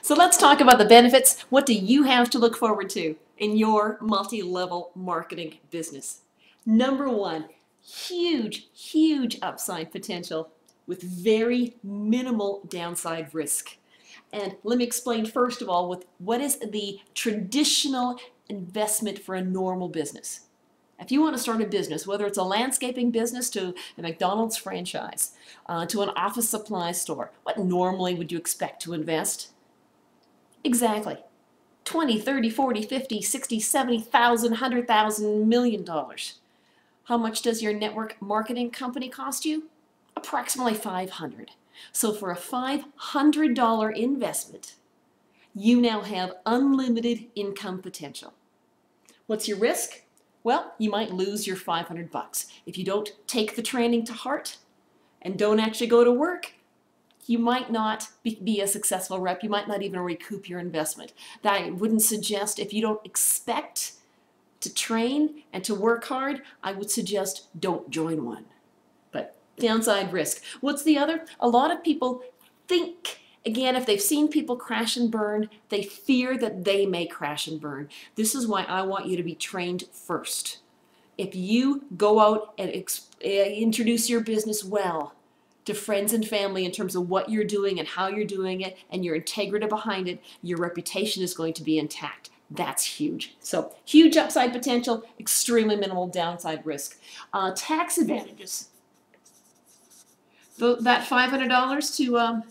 So let's talk about the benefits. What do you have to look forward to in your multi-level marketing business? Number one, huge, huge upside potential with very minimal downside risk. And let me explain first of all what is the traditional investment for a normal business. If you want to start a business, whether it's a landscaping business to a McDonald's franchise, to an office supply store, what normally would you expect to invest? Exactly. 20, 30, 40, 50, 60, 70,000, 100,000, $1 million. How much does your network marketing company cost you? Approximately 500. So for a $500 investment, you now have unlimited income potential. What's your risk? Well, you might lose your 500 bucks. If you don't take the training to heart and don't actually go to work, you might not be a successful rep. You might not even recoup your investment. That I wouldn't suggest. If you don't expect to train and to work hard, I would suggest don't join one. But downside risk. What's the other? A lot of people think, again, if they've seen people crash and burn, they fear that they may crash and burn. This is why I want you to be trained first. If you go out and introduce your business well to friends and family in terms of what you're doing and how you're doing it and your integrity behind it, your reputation is going to be intact. That's huge. So huge upside potential, extremely minimal downside risk. Tax advantages. That $500 to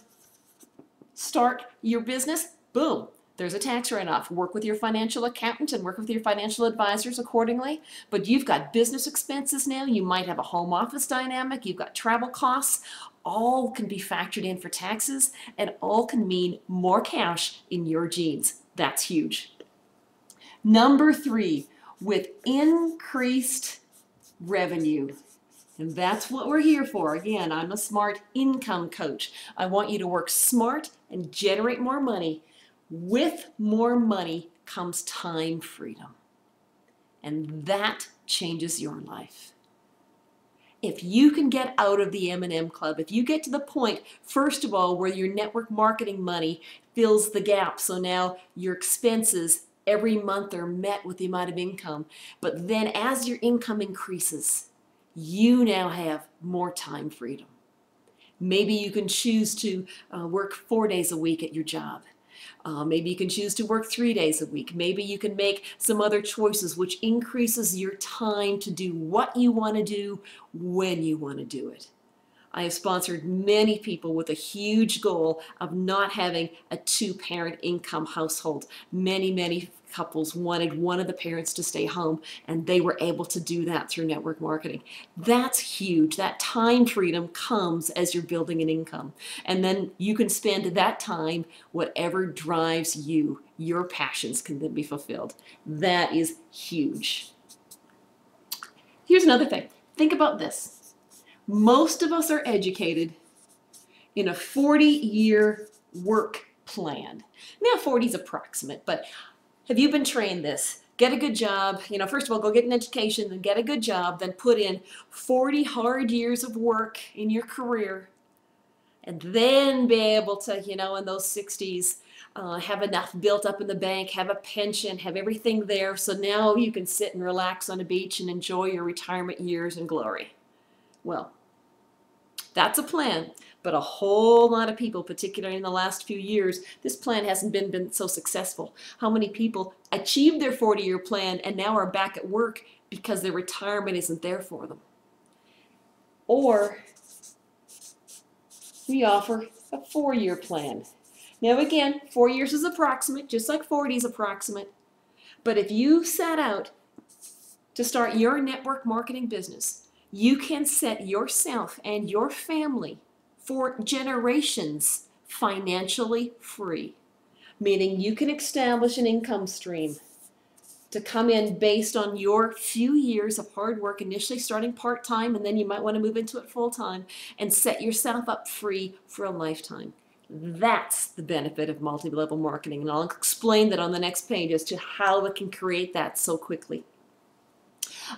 start your business, boom, there's a tax write-off. Work with your financial accountant and work with your financial advisors accordingly. But you've got business expenses now. You might have a home office dynamic. You've got travel costs. All can be factored in for taxes, and all can mean more cash in your jeans. That's huge. Number three, with increased revenue. And that's what we're here for. Again, I'm a smart income coach. I want you to work smart and generate more money. With more money comes time freedom. And that changes your life. If you can get out of the M&M club, if you get to the point, first of all, where your network marketing money fills the gap, so now your expenses every month are met with the amount of income, but then as your income increases, you now have more time freedom. Maybe you can choose to work 4 days a week at your job. Maybe you can choose to work 3 days a week. Maybe you can make some other choices which increases your time to do what you want to do when you want to do it. I have sponsored many people with a huge goal of not having a two-parent income household. Many couples wanted one of the parents to stay home, and they were able to do that through network marketing. That's huge. That time freedom comes as you're building an income. And then you can spend that time, whatever drives you, your passions can then be fulfilled. That is huge. Here's another thing. Think about this. Most of us are educated in a 40-year work plan. Now 40 is approximate, but have you been trained this? Get a good job, first of all, go get an education, then get a good job, then put in 40 hard years of work in your career, and then be able to, in those 60s, have enough built up in the bank, have a pension, have everything there, so now you can sit and relax on a beach and enjoy your retirement years in glory. Well, that's a plan, but a whole lot of people, particularly in the last few years, this plan hasn't been so successful. How many people achieved their 40-year plan and now are back at work because their retirement isn't there for them? Or we offer a 4-year plan. Now again, 4 years is approximate, just like 40 is approximate. But if you set out to start your network marketing business, you can set yourself and your family for generations financially free, meaning you can establish an income stream to come in based on your few years of hard work, initially starting part-time, and then you might want to move into it full-time, and set yourself up free for a lifetime. That's the benefit of multi-level marketing, and I'll explain that on the next page as to how it can create that so quickly.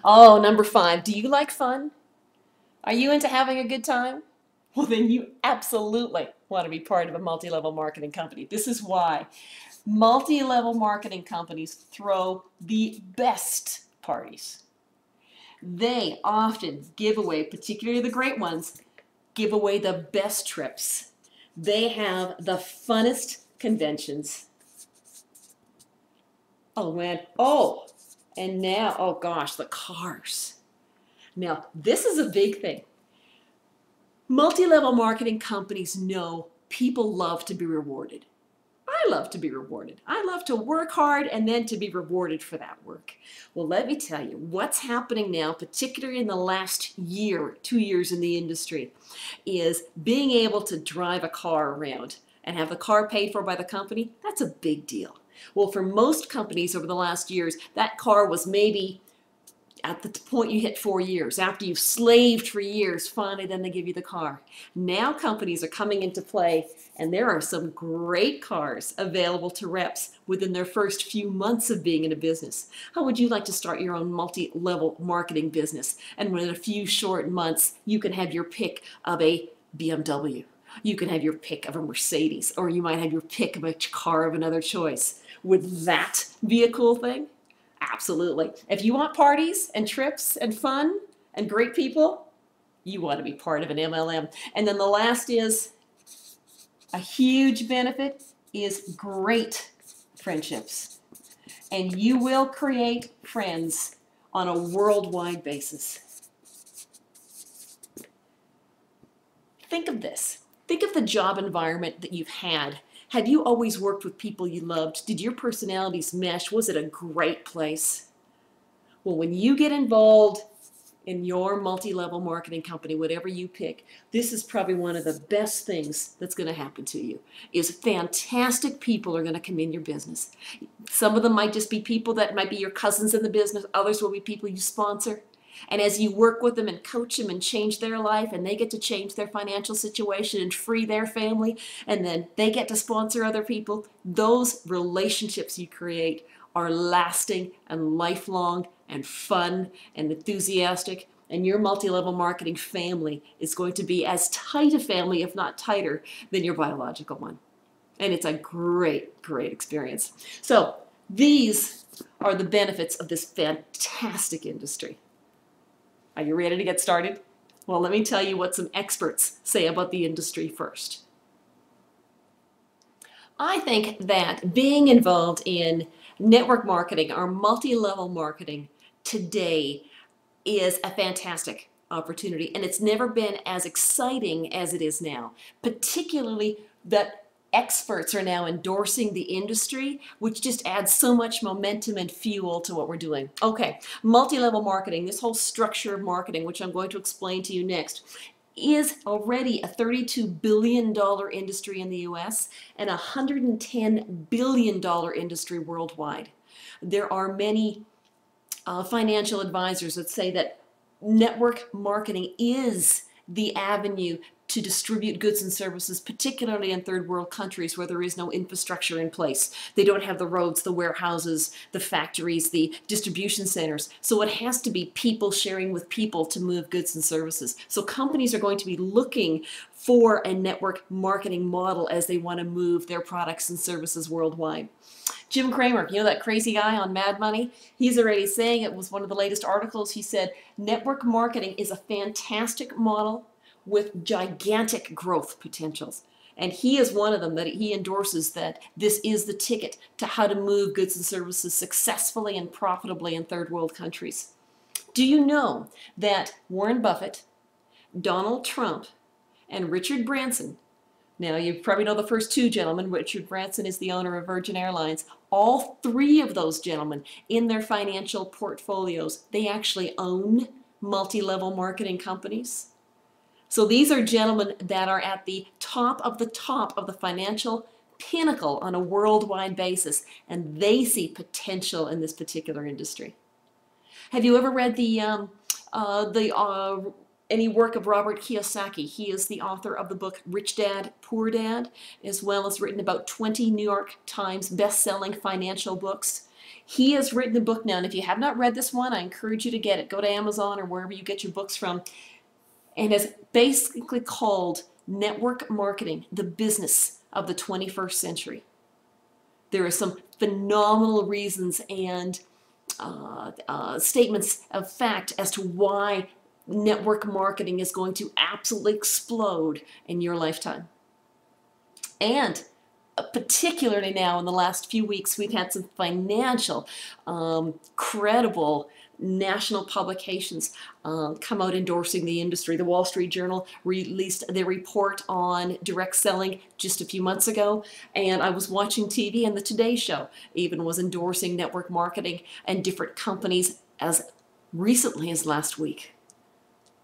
Oh, number 5, do you like fun? Are you into having a good time? Well, then you absolutely want to be part of a multi-level marketing company. This is why multi-level marketing companies throw the best parties. They often give away, particularly the great ones, give away the best trips. They have the funnest conventions. Oh man, oh, and now, oh gosh, the cars. Now, this is a big thing. Multi-level marketing companies know people love to be rewarded. I love to be rewarded. I love to work hard and then to be rewarded for that work. Well, let me tell you, what's happening now, particularly in the last year, 2 years in the industry, is being able to drive a car around and have the car paid for by the company. That's a big deal. Well, for most companies over the last years, that car was maybe at the point you hit 4 years. After you've slaved for years, finally then they give you the car. Now companies are coming into play, and there are some great cars available to reps within their first few months of being in a business. How would you like to start your own multi-level marketing business? And within a few short months, you can have your pick of a BMW. You can have your pick of a Mercedes, or you might have your pick of a car of another choice. Would that be a cool thing? Absolutely. If you want parties and trips and fun and great people, you want to be part of an MLM. And then the last is a huge benefit is great friendships. And you will create friends on a worldwide basis. Think of this. Think of the job environment that you've had. Have you always worked with people you loved? Did your personalities mesh? Was it a great place? Well, when you get involved in your multi-level marketing company, whatever you pick, this is probably one of the best things that's going to happen to you, is fantastic people are going to come in your business. Some of them might just be people that might be your cousins in the business. Others will be people you sponsor. And as you work with them and coach them and change their life, and they get to change their financial situation and free their family, and then they get to sponsor other people, those relationships you create are lasting and lifelong and fun and enthusiastic. And your multi-level marketing family is going to be as tight a family, if not tighter, than your biological one. And it's a great, great experience. So these are the benefits of this fantastic industry. Are you ready to get started? Well, let me tell you what some experts say about the industry first. I think that being involved in network marketing or multi-level marketing today is a fantastic opportunity, and it's never been as exciting as it is now, particularly that experts are now endorsing the industry, which just adds so much momentum and fuel to what we're doing. Okay, multi-level marketing, this whole structure of marketing, which I'm going to explain to you next, is already a $32 billion industry in the US and a $110 billion industry worldwide. There are many financial advisors that say that network marketing is the avenue to distribute goods and services, particularly in third world countries where there is no infrastructure in place. They don't have the roads, the warehouses, the factories, the distribution centers. So it has to be people sharing with people to move goods and services. So companies are going to be looking for a network marketing model as they want to move their products and services worldwide. Jim Cramer, you know that crazy guy on Mad Money? He's already saying, it was one of the latest articles, he said, network marketing is a fantastic model with gigantic growth potentials. And he is one of them that he endorses, that this is the ticket to how to move goods and services successfully and profitably in third world countries. Do you know that Warren Buffett, Donald Trump, and Richard Branson, now you probably know the first two gentlemen, Richard Branson is the owner of Virgin Airlines, all three of those gentlemen in their financial portfolios, they actually own multi-level marketing companies. So these are gentlemen that are at the top of the financial pinnacle on a worldwide basis, and they see potential in this particular industry. Have you ever read any work of Robert Kiyosaki? He is the author of the book Rich Dad, Poor Dad, as well as written about 20 New York Times best-selling financial books. He has written a book now, and if you have not read this one, I encourage you to get it. Go to Amazon or wherever you get your books from. and has basically called network marketing the business of the 21st century. There are some phenomenal reasons and statements of fact as to why network marketing is going to absolutely explode in your lifetime. And particularly now in the last few weeks, we've had some financial, credible national publications come out endorsing the industry. The Wall Street Journal released their report on direct selling just a few months ago, and I was watching TV, and the Today Show even was endorsing network marketing and different companies as recently as last week.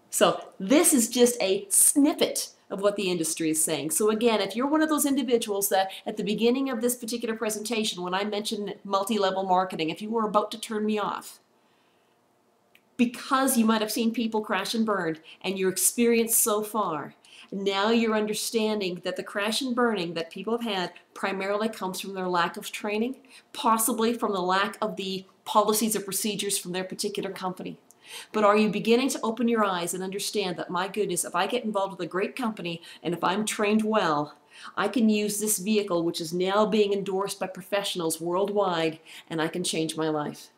So this is just a snippet of what the industry is saying. So again, if you're one of those individuals that at the beginning of this particular presentation, when I mentioned multi-level marketing, if you were about to turn me off, because you might have seen people crash and burn and your experience so far, now you're understanding that the crash and burning that people have had primarily comes from their lack of training, possibly from the lack of the policies or procedures from their particular company. But are you beginning to open your eyes and understand that, my goodness, if I get involved with a great company and if I'm trained well, I can use this vehicle, which is now being endorsed by professionals worldwide, and I can change my life?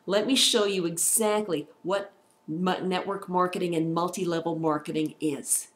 Let me show you exactly what network marketing and multi-level marketing is.